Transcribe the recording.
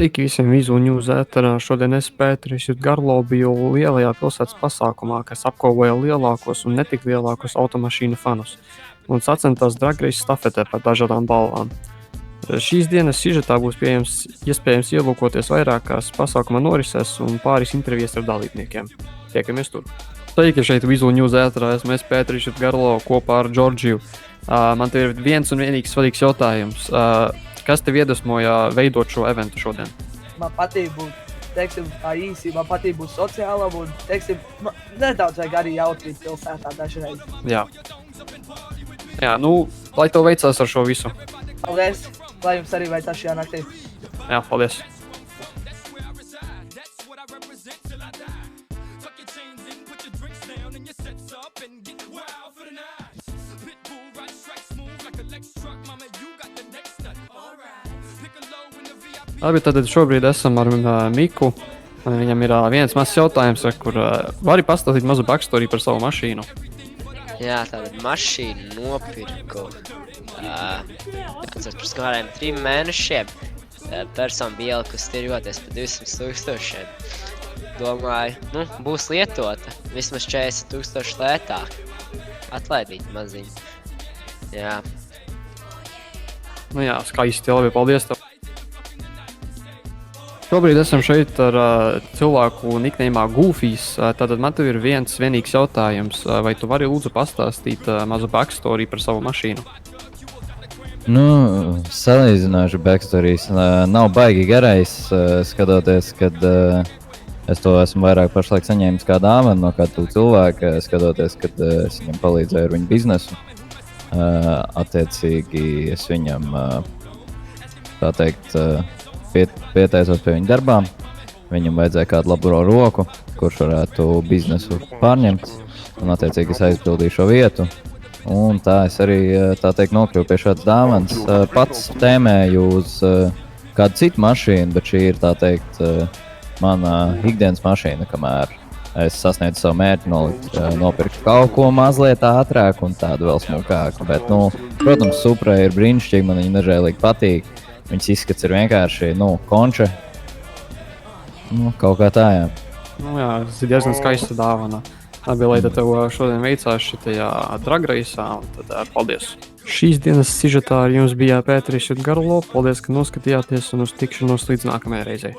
Sveiki visiem Vizu News ēterā. Šodien es, Pēteris Garlo, biju lielajā pilsētas pasākumā, kas apkopoja lielākos un netik lielākos automašīnu fanus un sacentās Drag Race stafetē par dažādām balvām. Šīs dienas sižetā būs iespējams ielūkoties vairākās pasākuma norisēs un pāris intervijas ar dalībniekiem. Tiekamies tur! Sveiki, šeit Vizu News ēterā. Esmu es, Pēteris Garlo, kopā ar Džordžiju. Man te ir viens un vienīgs svarīgs jautājums. Kas tev iedvesmoja veidot šo eventu šodien? Man patīk būt, teiksim, tā īsi, man patīk būt sociālam un, teiksim, nedaudz vajag arī jautrīt pilsētā dažreiz. Jā, lai tev veicās ar šo visu. Paldies, lai jums arī veicās šajā naktī. Jā, paldies. Labi, tad šobrīd esam ar Miku. Viņam ir viens mazs jautājums, kur vari pastāstīt mazu backstory par savu mašīnu. Jā, tāda mašīna nopirku. Pirms kādiem 3 mēnešiem. Persona bija ielikusi tirgoties par 200,000. Domāju, būs lietota. Vismaz 40,000 lētāk. Atlaidīt maziņu. Jā. Jā, skaisti, labi, paldies tev. Šobrīd esam šeit ar cilvēku nikneimā Goofijs. Tātad man tev ir viens vienīgs jautājums. Vai tu vari lūdzu pastāstīt mazu backstory par savu mašīnu? Salīdzinoši backstories. Nav baigi garais, skatoties, kad es to esmu vairāk pašlaik saņēmis kā dāvanu no kādu cilvēku, skatoties, kad es viņam palīdzēju ar viņu biznesu. Attiecīgi es viņam, tā teikt, pieteicos pie viņa darbām. Viņam vajadzēja kādu laburo roku, kurš varētu biznesu pārņemt. Un attiecīgi es aizpildīju šo vietu. Un tā es arī, tā teikt, nokļuvu pie šādas dāvanas. Pats tēmēju uz kādu citu mašīnu, bet šī ir, tā teikt, mana ikdienas mašīna, kamēr es sasniedzu savu mērķi, nopirku kaut ko mazliet ātrāk un tādu vēl smukāku. Bet, protams, Supra ir brīnišķīgi, man viņa nežēlīgi patīk. Viņas izskats ir vienkārši, konča. Kaut kā tā, jā. Jā, tas ir diezgan skaista dāvana. Labi, lai tev šodien veicās šitajā Drag Race'ā, un tad paldies. Šīs dienas sižetā ar jums bija Pēteris Garlo. Paldies, ka noskatījāties un uz tikšanos līdz nākamajai reizei.